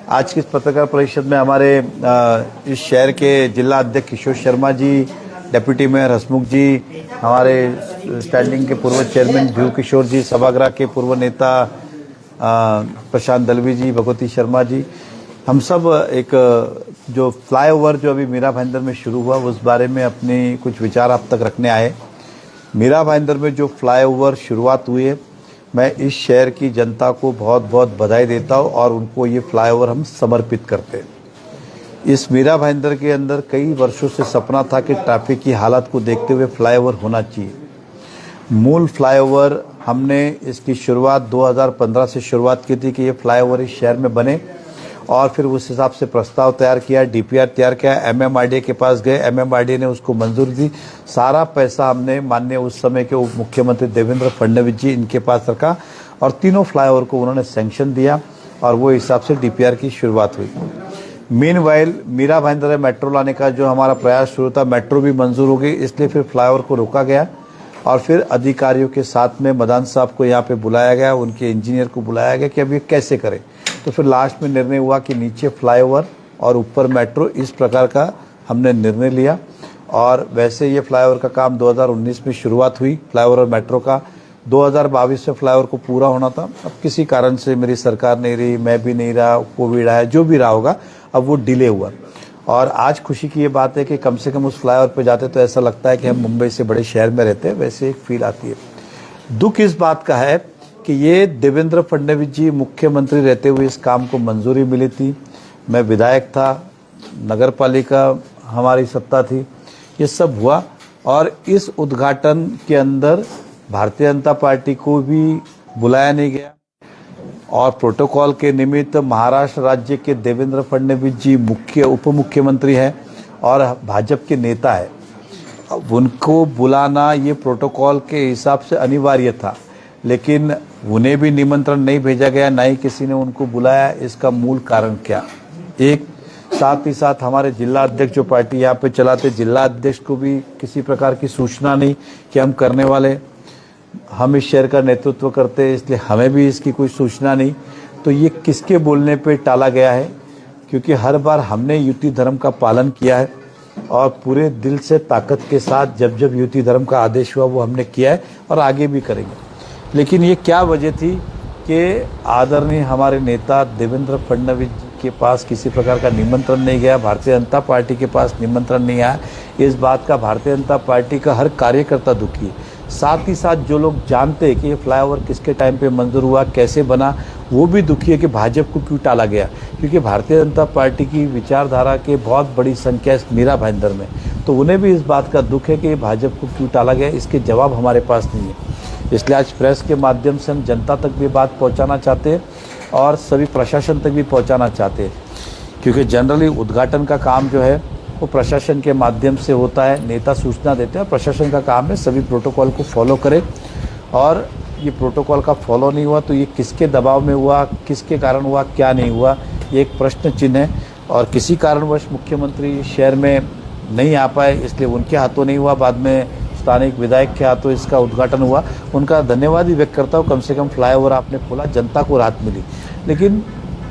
आज की इस पत्रकार परिषद में हमारे इस शहर के जिला अध्यक्ष किशोर शर्मा जी, डिप्टी मेयर हसमुख जी, हमारे स्टैंडिंग के पूर्व चेयरमैन ध्रुव किशोर जी, सभागृह के पूर्व नेता प्रशांत दलवी जी, भगवती शर्मा जी, हम सब एक जो फ्लाईओवर जो अभी मीरा भाईंदर में शुरू हुआ उस बारे में अपने कुछ विचार आप तक रखने आए। मीरा भाईंदर में जो फ्लाईओवर शुरुआत हुई है, मैं इस शहर की जनता को बहुत बहुत बधाई देता हूँ और उनको ये फ्लाईओवर हम समर्पित करते हैं। इस मीरा भाईंदर के अंदर कई वर्षों से सपना था कि ट्रैफिक की हालत को देखते हुए फ्लाईओवर होना चाहिए। मूल फ्लाईओवर हमने इसकी शुरुआत 2015 से शुरुआत की थी कि ये फ्लाईओवर इस शहर में बने और फिर उस हिसाब से प्रस्ताव तैयार किया, डीपीआर तैयार किया, एमएमआरडीए के पास गए, एमएमआरडीए ने उसको मंजूरी दी। सारा पैसा हमने माननीय उस समय के उप मुख्यमंत्री देवेंद्र फडणवीस जी इनके पास रखा और तीनों फ्लाईओवर को उन्होंने सैंक्शन दिया और वो हिसाब से डीपीआर की शुरुआत हुई। मीनवाइल मीरा भाईंदर मेट्रो लाने का जो हमारा प्रयास शुरू था, मेट्रो भी मंजूर हो गई, इसलिए फिर फ्लाईओवर को रोका गया और फिर अधिकारियों के साथ में मदान साहब को यहाँ पे बुलाया गया, उनके इंजीनियर को बुलाया गया कि अब ये कैसे करें। तो फिर लास्ट में निर्णय हुआ कि नीचे फ्लाईओवर और ऊपर मेट्रो, इस प्रकार का हमने निर्णय लिया और वैसे ये फ्लाईओवर का काम 2019 में शुरुआत हुई। फ्लाईओवर और मेट्रो का 2022 में फ्लाईओवर को पूरा होना था। अब किसी कारण से मेरी सरकार नहीं रही, मैं भी नहीं रहा, कोविड आया, जो भी रहा होगा, अब वो डिले हुआ। और आज खुशी की ये बात है कि कम से कम उस फ्लाईओवर पे जाते तो ऐसा लगता है कि हम मुंबई से बड़े शहर में रहते हैं, वैसे एक फील आती है। दुख इस बात का है कि ये देवेंद्र फडणवीस जी मुख्यमंत्री रहते हुए इस काम को मंजूरी मिली थी, मैं विधायक था, नगर पालिका हमारी सत्ता थी, ये सब हुआ और इस उद्घाटन के अंदर भारतीय जनता पार्टी को भी बुलाया नहीं गया और प्रोटोकॉल के निमित्त महाराष्ट्र राज्य के देवेंद्र फडणवीस जी मुख्य उप मुख्यमंत्री हैं और भाजपा के नेता है, अब उनको बुलाना ये प्रोटोकॉल के हिसाब से अनिवार्य था, लेकिन उन्हें भी निमंत्रण नहीं भेजा गया, ना ही किसी ने उनको बुलाया। इसका मूल कारण क्या? एक साथ ही साथ हमारे जिला अध्यक्ष जो पार्टी यहाँ पे चलाते, जिला अध्यक्ष को भी किसी प्रकार की सूचना नहीं कि हम करने वाले, हम इस शहर का नेतृत्व करते इसलिए हमें भी इसकी कोई सूचना नहीं। तो ये किसके बोलने पे टाला गया है? क्योंकि हर बार हमने युति धर्म का पालन किया है और पूरे दिल से ताकत के साथ जब जब युति धर्म का आदेश हुआ वो हमने किया है और आगे भी करेंगे। लेकिन ये क्या वजह थी कि आदरणीय हमारे नेता देवेंद्र फडणवीस के पास किसी प्रकार का निमंत्रण नहीं गया, भारतीय जनता पार्टी के पास निमंत्रण नहीं आया। इस बात का भारतीय जनता पार्टी का हर कार्यकर्ता दुखी है। साथ ही साथ जो लोग जानते हैं कि ये फ्लाईओवर किसके टाइम पे मंजूर हुआ, कैसे बना, वो भी दुखी है कि भाजपा को क्यों टाला गया, क्योंकि भारतीय जनता पार्टी की विचारधारा के बहुत बड़ी संख्या इस मीरा भाईंदर में, तो उन्हें भी इस बात का दुख है कि भाजपा को क्यों टाला गया। इसके जवाब हमारे पास नहीं है, इसलिए आज प्रेस के माध्यम से हम जनता तक भी बात पहुंचाना चाहते हैं और सभी प्रशासन तक भी पहुंचाना चाहते हैं, क्योंकि जनरली उद्घाटन का काम जो है वो प्रशासन के माध्यम से होता है, नेता सूचना देते हैं, प्रशासन का काम है सभी प्रोटोकॉल को फॉलो करे और ये प्रोटोकॉल का फॉलो नहीं हुआ तो ये किसके दबाव में हुआ, किसके कारण हुआ, क्या नहीं हुआ, ये एक प्रश्न चिन्ह है। और किसी कारणवश मुख्यमंत्री शहर में नहीं आ पाए, इसलिए उनके हाथों नहीं हुआ, बाद में स्थानिक विधायक के हाथों इसका उद्घाटन हुआ। उनका धन्यवाद भी व्यक्त करता हूँ, कम से कम फ्लाईओवर आपने खोला, जनता को राहत मिली। लेकिन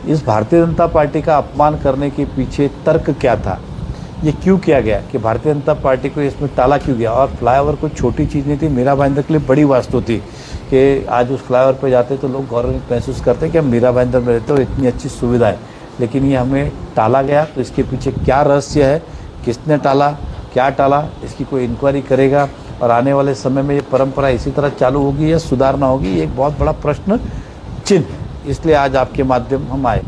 इस भारतीय जनता पार्टी का अपमान करने के पीछे तर्क क्या था, ये क्यों किया गया कि भारतीय जनता पार्टी को इसमें टाला क्यों गया? और फ्लाईओवर कोई छोटी चीज़ नहीं थी, मीरा भाईंदर के लिए बड़ी वास्तु थी कि आज उस फ्लाईओवर पे जाते तो लोग गौरवान्वित महसूस करते कि हम मीरा भाईंदर में रहते और इतनी अच्छी सुविधा है, लेकिन ये हमें टाला गया। तो इसके पीछे क्या रहस्य है, किसने टाला, क्या टाला, इसकी कोई इंक्वायरी करेगा और आने वाले समय में ये परंपरा इसी तरह चालू होगी या सुधारना होगी, ये एक बहुत बड़ा प्रश्न चिन्ह। इसलिए आज आपके माध्यम हम आए।